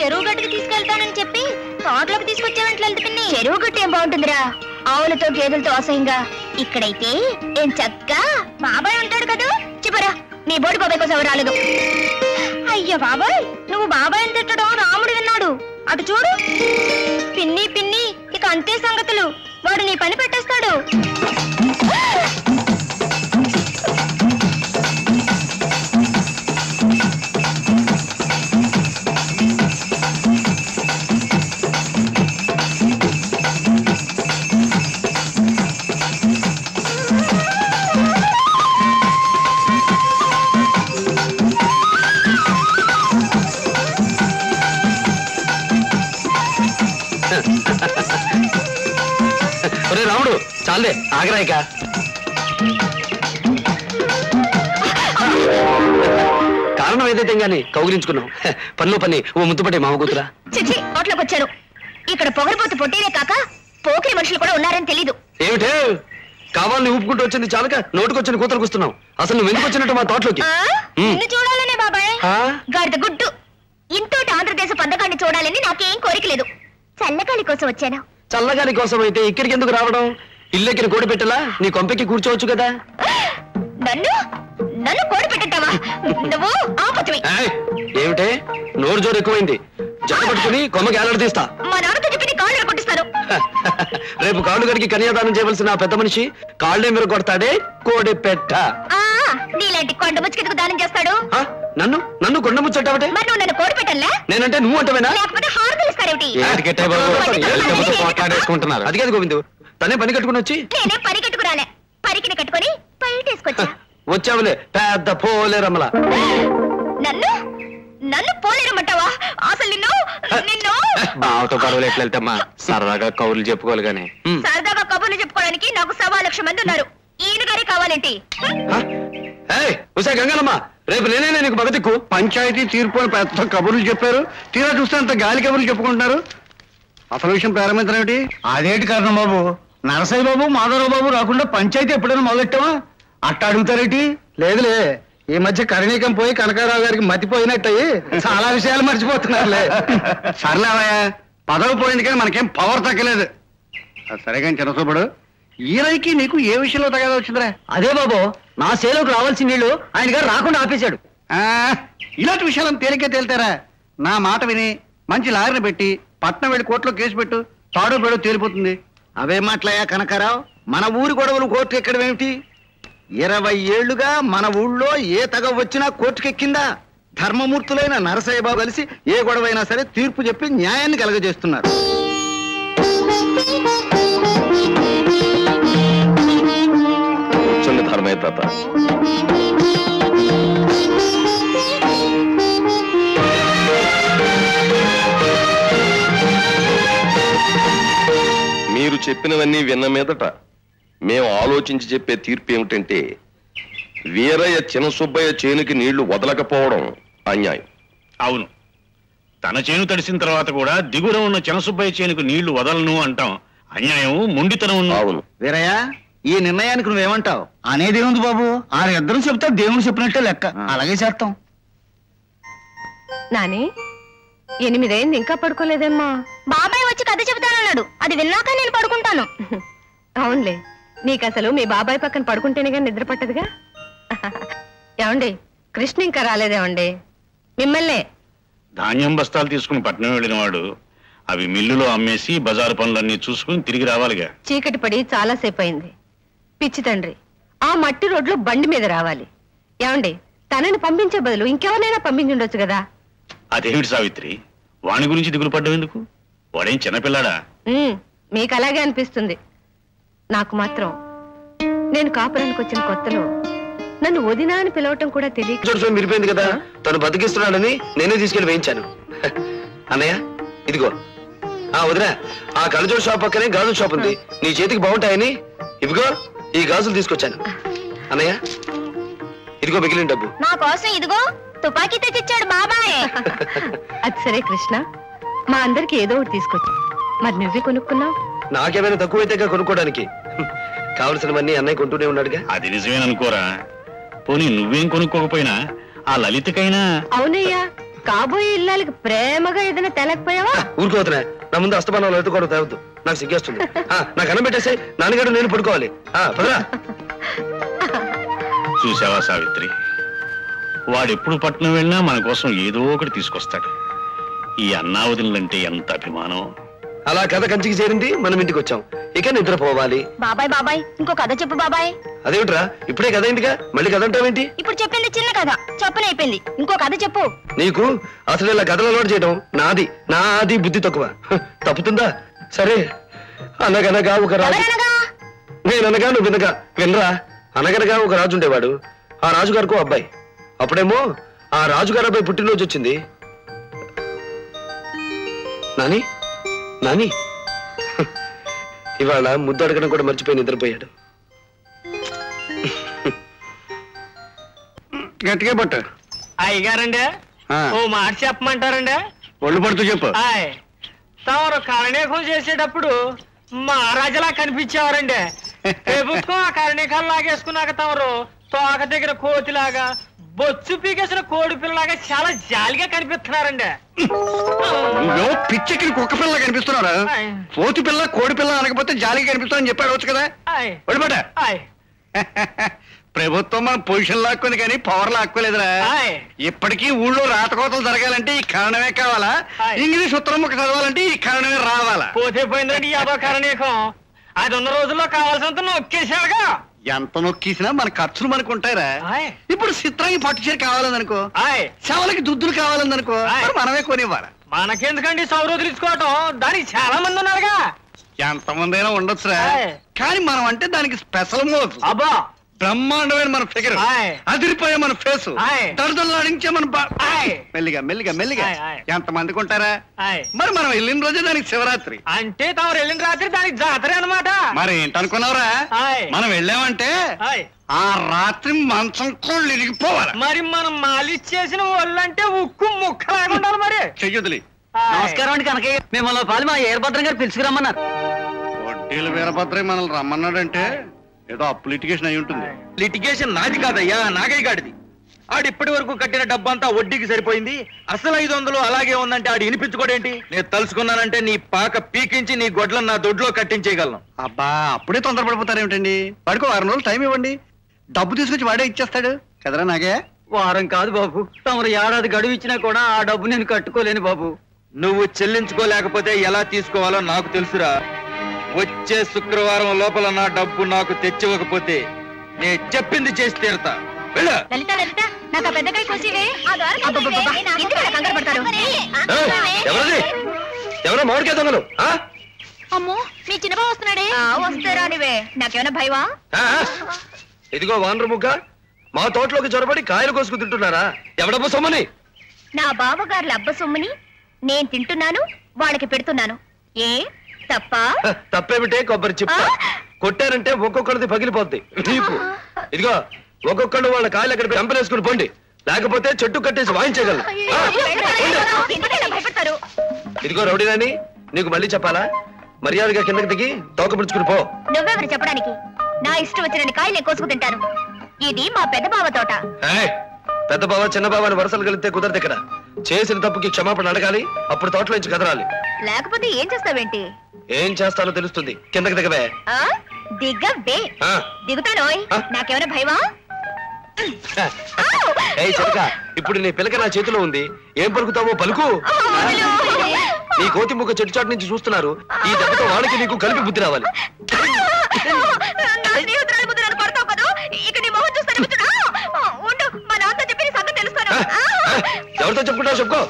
చెరువు గట్టుకి తీసుకెళ్తానని చెప్పి తోటలోకి తీసుకొచ్చావంటే లలిత పిన్ని. చెరువు గట్టు ఏం బాగుంటుందిరా, ఆవులతో గేదెలతో అసహ్యంగా. ఇక్కడైతే ఏం చక్కగా బాబాయ్ ఉంటాడు కదా. చెప్పరా, నీ బోడి బాబాయ్ కోసం ఎవరు రాలేదు. అయ్యో బాబాయ్, నువ్వు బాబాయ్ అని తిట్టడం రాముడు విన్నాడు. అటు చూడు. పిన్ని పిన్ని, ఇక అంతే సంగతులు. వాడు నీ పని పెట్టేస్తాడు. రాముడు చాలే ఆగరాయిక. కారణం ఏదైతే గాని కౌగిలించుకున్నావు. పనిలో పని ఓ ముద్దుపట్టే మామ కూతురా. చిచ్చి, నోట్లోకి వచ్చారు. ఇక్కడ పొగరపోతు పొట్టేనే కాక పోకిరి మనుషులు కూడా ఉన్నారని తెలీదు. ఏమిటే కావాలని ఊపుకుంటూ వచ్చింది చాలక నోటుకొచ్చిన కూతురు కూస్తున్నావు. అసలు నువ్వు ఎందుకు వచ్చినట్టు మా తోటలోకి? నిన్ను చూడాలనే బాబాయ్. గాడిద గుడ్డు. ఇంతోటి ఆంధ్రదేశ పందకాన్ని చూడాలని నాకేం కోరిక లేదు. చల్లగాలి కోసం వచ్చాను. చల్లగాలి కోసం అయితే ఇక్కడికి ఎందుకు రావడం? ఇల్లెక్కిన కోడి పెట్టలా నీ కొంపెక్కి కూర్చోవచ్చు కదా. నన్ను నన్ను కోడి పెట్టావా నువ్వు? ఆపత్వి. ఏమిటే నోరు జోరు ఎక్కువైంది. జట్ట పట్టుకుని కొమ్మకి ఏలాడ తీస్తా. మా నాన్నతో చెప్పి నీ కాళ్ళు కొట్టిస్తాను. రేపు కాళ్ళు గడికి కన్యాదానం చేయవలసిన పెద్ద మనిషి కాళ్ళే మీరు కొడతాడే కోడి పెట్ట. నీలాంటి కొండ ముచ్చుకెందుకు దానం చేస్తాడు? నన్ను నన్ను కొండ ముచ్చటావటే? మరి నువ్వు నన్ను కోడి పెట్టాలా? నేనంటే నువ్వు అంటవేనా? లేకపోతే హారతులు ఇస్తారేమిటి? మాట్లాడేసుకుంటున్నారు. అది కాదు గోవిందు, తనే పని కట్టుకుని వచ్చి. నేనే పని కట్టుకురాలే, పరికిని కట్టుకుని బయటేసుకొచ్చా. వచ్చావులే పెద్ద పోలేరమ్మలా. నన్ను నన్ను పోలేరమ్మంటావా? అసలు నిన్ను నిన్ను బావతో పర్వాలేదు ఎట్లా వెళ్తామ్మా, సరదాగా కౌరులు చెప్పుకోవాలి గాని. సరదాగా కబుర్లు చెప్పుకోవడానికి నాకు 1,00,000 మంది ఉన్నారు. ఈయన గారి కావాలేంటి? ఉసే గంగలమ్మ, రేపు నేనే నీకు భగతిక్కు. పంచాయతీ తీర్పు అని పెద్ద కబుర్లు చెప్పారు, తీరా చూస్తే అంత గాలి కబుర్లు చెప్పుకుంటున్నారు. అసలు విషయం ప్రారంభించడం ఏమిటి? అదేంటి కారణం బాబు? నరసయ్య బాబు మాధవరావు బాబు రాకుండా పంచాయతీ ఎప్పుడైనా మొదలెట్టావా? అట్ట అడుగుతారేటి? లేదులే, ఈ మధ్య కరణీకం పోయి కనకారావు గారికి మతిపోయినట్టయి చాలా విషయాలు మర్చిపోతున్నారులే. సర్లేవయ్యా, పదవి పోయింది కానీ మనకేం పవర్ తగ్గలేదు. సరే కానీ చిన్నసూపుడు, ఈయనకి నీకు ఏ విషయంలో తగ్గదా వచ్చిందిరా? అదే బాబు, నా సేలోకి రావాల్సిన నీళ్లు ఆయన గారు రాకుండా ఆపేశాడు. ఇలాంటి విషయాలను తేలికే తేల్తారా? నా మాట విని మంచి లాయర్ని పెట్టి పట్నం వెళ్ళి కోర్టులో కేసు పెట్టు, తాడో పేడో తేలిపోతుంది. అవే మాట్లాయా కనకారావు, మన ఊరి గొడవలు కోర్టు ఎక్కడం ఏమిటి? 20 ఏళ్లుగా మన ఊళ్ళో ఏ తగ వచ్చినా కోర్టుకెక్కిందా? ధర్మమూర్తులైన నరసయ్య బాబు కలిసి ఏ గొడవైనా సరే తీర్పు చెప్పి న్యాయాన్ని కలగజేస్తున్నారు. ధర్మయ్య తాత, మీరు చెప్పినవన్నీ విన్న మీదట మేము ఆలోచించి చెప్పే తీర్పు ఏమిటంటే, వీరయ్య చిన్న సుబ్బయ్య చేనుకి నీళ్లు వదలకపోవడం అన్యాయం. అవును, తన చేను తడిసిన తర్వాత కూడా దిగుర ఉన్న చిన్నసుబ్బయ్య చేనుకు నీళ్లు వదలను అంటాం అన్యాయం, మొండితనం. అవును వీరయ్య, ఈ నిర్ణయానికి నువ్వేమంటావు? అనేది ఉంది బాబు, ఇద్దరు చెప్తే దేవుడు చెప్పినట్టే లెక్క, అలాగే చేస్తాం. నాని, 8 అయింది ఇంకా పడుకోలేదేమ్మా? బాబాయ్ వచ్చి కథ చెబుతానన్నాడు, అది విన్నాక నేను పడుకుంటాను. అవునులే, నీకు అసలు మీ బాబాయ్ పక్కన పడుకుంటేనే కానీ నిద్ర పట్టదుగా. ఏమండి, కృష్ణ ఇంకా రాలేదేమండి? మిమ్మల్నే. ధాన్యం బస్తాలు తీసుకుని పట్నం వెళ్ళిన వాడు అవి మిల్లులో అమ్మేసి బజారు పనులన్నీ చూసుకుని తిరిగి రావాలిగా. చీకటి పడి చాలాసేపు అయింది. పిచ్చి తండ్రి, ఆ మట్టి రోడ్లు బండి మీద రావాలి. ఏమండి, తనని పంపించే బదులు ఇంకెవరినైనా పంపించుండొచ్చు కదా. అదేమిటి సావిత్రి, వాణి గురించి దిగులు పడ్డం ఎందుకు? వాడేం చిన్నపిల్లాడా? మీకు అలాగే అనిపిస్తుంది. నాకు మాత్రం నేను కాపురానికి వచ్చిన కొత్తలో నన్ను వదినా అని పిలవటం కూడా తెలియక మిరిపోయింది కదా. తను బతికిస్తున్నాడని నేనే తీసుకెళ్లి వేయించాను. అన్నయ్య, ఇదిగో. వదినా, ఆ కళ్ళజోడు షాప్ పక్కనే గాజుల షాప్ ఉంది, నీ చేతికి బాగుంటాయని ఇదిగో ఈ గాజులు తీసుకొచ్చాను. అన్నయ్య, ఇదిగో మిగిలిన డబ్బు. నా కోసం ఇదిగో తుపాకీ తెచ్చిచ్చాడు బాబాయ్. అది సరే కృష్ణ, మా అందరికి ఏదో ఒకటి తీసుకొచ్చి. మరి నువ్వే కొనుక్కున్నావు? నాకేమైనా తక్కువైతే కొనుక్కోవడానికి కావలసినవన్నీ అన్నయ్య కొంటూనే ఉన్నాడుగా. అది నిజమేననుకోరా. పోనీ నువ్వేం కొనుక్కోకపోయినా ఆ లలితకైనా. అవునయ్యా, కాబోయే ఇల్లాలకి ప్రేమగా ఏదైనా తెలకపోయావా? ఊరుకోతున్నా నా ముందు అస్తమానం ఎత్తుకోవడం తేవద్దు, నాకు సిగ్గేస్తుంది. నాకు అన్నం పెట్టేసి నాన్నగారు నేను పడుకోవాలి. పదరా. చూసావా సావిత్రి, వాడెప్పుడు పట్నం వెళ్ళినా మన కోసం ఏదో ఒకటి తీసుకొస్తాడు. ఈ అన్నావదులంటే ఎంత అభిమానం. అలా కథ కంచికి చేరింది, మనం ఇంటికి వచ్చాం. ఇక నిద్రపోవాలి. బాబాయ్ బాబాయ్ ఇంకో కథ చెప్పు బాబాయ్. అదేమిట్రా ఇప్పుడే కథ అయిందిగా, మళ్ళీ కథ అంటావేంటి? ఇప్పుడు చెప్పింది చిన్న కథ, చెప్పనైపోయింది. ఇంకో కథ చెప్పు. నీకు అసలు ఇలా కథలు అలవాటు చేయడం నాది బుద్ధి తక్కువ. తప్పుతుందా? సరే. అనగనగా ఒక రాజు. నేననగా నువ్వు వినగా వినరా. అనగనగా ఒక రాజు ఉండేవాడు. ఆ రాజుగారికి అబ్బాయి. అప్పుడేమో ఆ రాజుగారి అబ్బాయి పుట్టినరోజు వచ్చింది. నాని నాని ఇవాళ ముద్దు అడగడం కూడా మర్చిపోయి నిద్రపోయాడు. గట్టిగా పట్టు. అయ్యగారండి ఓ మాట చెప్పమంటారండి? ఒళ్ళు పడుతూ చెప్పు. తమరు కరణీకం చేసేటప్పుడు మహారాజులా కనిపించేవారండి. ప్రభుత్వం ఆ కరణీకాలు లాగేసుకున్నాక తమరు తోక దగ్గర కోతిలాగా, బొచ్చు పీకేసిన కోడి పిల్లలాగా చాలా జాలిగా కనిపిస్తున్నారండి. నువ్వేమో పిచ్చెక్కిన కుక్క పిల్ల కనిపిస్తున్నారా? కోతి పిల్ల కోడి పిల్ల అనకపోతే జాలిగా కనిపిస్తానని చెప్పాడు వచ్చు కదా. ఒడిపట ప్రభుత్వం మన పొజిషన్ లాక్కుంది కానీ పవర్ లాక్కోలేదురా. ఇప్పటికీ ఊళ్ళో రాతకోతలు జరగాలంటే ఈ కారణమే కావాలా? ఇంగ్లీష్ ఉత్తరం ముక్క చదవాలంటే ఈ కారణమే రావాలా? పోతే పోయిందండి యాభై కరణీకం. అది ఉన్న రోజుల్లో కావాల్సినంత నొక్కేశారుగా. ఎంత నొక్కేసినా మన ఖర్చులు మనకు ఉంటాయిరా. ఇప్పుడు చిత్రానికి పట్టు చీర కావాలనుకో, శవలకి దుద్దులు కావాలనుకో, మనమే కొనివ్వాలి. మనకెందుకండి సౌరోజులు ఇచ్చుకోవటం? దానికి చాలా మంది ఉన్నారుగా. ఎంతమంది అయినా ఉండొచ్చురా, కానీ మనం అంటే దానికి స్పెషల్ మోజు. అబ్బా బ్రహ్మాండమైన మన ఫిగర్, అదిరిపోయే మన ఫేసు, దడదలాడించే మన మెల్లిగా మెల్లిగా మెల్లిగా ఎంతమందికి ఉంటారా? మరి మనం వెళ్ళిన రోజే దానికి శివరాత్రి. అంటే తమరు వెళ్ళిన రాత్రి దానికి జాతర అన్నమాట. మరి ఏంటనుకున్నావురా? మనం వెళ్ళామంటే ఆ రాత్రి మంచం కోళ్ళు ఇరిగిపోవాలి. మరి మనం మాలిచ్చేసిన ఒళ్ళంటే ఉక్కు ముక్కలాగా ఉండాలి. మరి చెయ్యొదిలి. నమస్కారం అండి కనకయ్య. మిమ్మల్ని పాలు మా ఏర్భద్రం గారు పిలుచుకురమ్మన్నారు. వడ్డీల వీరభద్రయ్య మనల్ని రమ్మన్నాడంటే ఏదో అప్పు లిటిగేషన్ అయి ఉంటుంది. లిటిగేషన్ నాది కాదయ్యా, నాగయ్య గాడిది. ఆడిప్పటి వరకు కట్టిన డబ్బంతా వడ్డీకి సరిపోయింది. అసలు 500 అలాగే ఉందంటే ఆడి వినిపించుకోడేంటి? నేను తలుసుకున్నానంటే నీ పాక పీకించి నీ గొడ్లను నా దొడ్లో కట్టించేయగలను. అబ్బా అప్పుడే తొందరపడిపోతారేమిటండి? వాడికి 6 రోజులు టైం ఇవ్వండి, డబ్బు తీసుకొచ్చి వాడే ఇచ్చేస్తాడు కదరా. నాగే వారం కాదు బాబు, తమరు ఏడాది గడువు ఇచ్చినా కూడా ఆ డబ్బు నేను కట్టుకోలేను బాబు. నువ్వు చెల్లించుకోలేకపోతే ఎలా తీసుకోవాలో నాకు తెలుసురా. వచ్చే శుక్రవారం లోపల నా డబ్బు నాకు తెచ్చివ్వకపోతే నేను చెప్పింది చేసి తీరుతా. లలిత లలిత నాకు ఆ పెద్దకాయ కోసివే. కంగారు పడతారు. ఎవరో మామిడికాయ దొంగలు. అమ్మో మీ చిన్నబాబు వస్తున్నాడే. వస్తారా నీవే, నాకేమైనా భయవా? ఇదిగో వానరు ముక్క, మా తోటలోకి చొరబడి కాయలు కోసుకు తింటున్నారా? ఎవడబ్బ సొమ్మని? నా బావగారుల అబ్బ సొమ్ముని నేను తింటున్నాను, వాళ్ళకి పెడుతున్నాను. ఏ తప్ప? తప్పేమిటే కొబ్బరి చిప్ప. కొట్టారంటే ఒక్కొక్కరిది పగిలిపోద్ది నీకు. ఇదిగో ఒక్కొక్కళ్ళు వాళ్ళ కాయలు అక్కడ చంపలేసుకుని పోండి, లేకపోతే చెట్టు కట్టేసి వాయించగలరు. ఇదిగో రౌడీనాని, నీకు మళ్ళీ చెప్పాలా? మర్యాదగా కిందకి దిగి తోక పిడుచుకుని పో. నువ్వెవరు చెప్పడానికి? నా ఇష్టం వచ్చిన కాయలు కోసుకు తింటాను. ఇది మా పెద్ద బావ తోట. పెద్ద బావ చిన్న బావ అని వరుసలు కలిస్తే కుదరదు. ఇక్కడ చేసిన తప్పుకి క్షమాపణ అడగాలి, అప్పుడు తోటలో నుంచి కదరాలి. లేకపోతే ఏం చేస్తావేంటి? ఏం చేస్తానో తెలుస్తుంది. కిందకి దిగవే. దిగవే? దిగుతాను. నాకేమైనా భయమా? ఇప్పుడు నీ పిలక నా చేతిలో ఉంది, ఏం పలుకుతావో పలుకు. నీ కోతి ముక్క చెట్టు చాటు నుంచి చూస్తున్నారు. ఈ దెబ్బతో వాళ్ళకి నీకు కలిపి బుద్ధి రావాలి. ఎవరితో చెప్పుకుంటావు చెప్పుకో.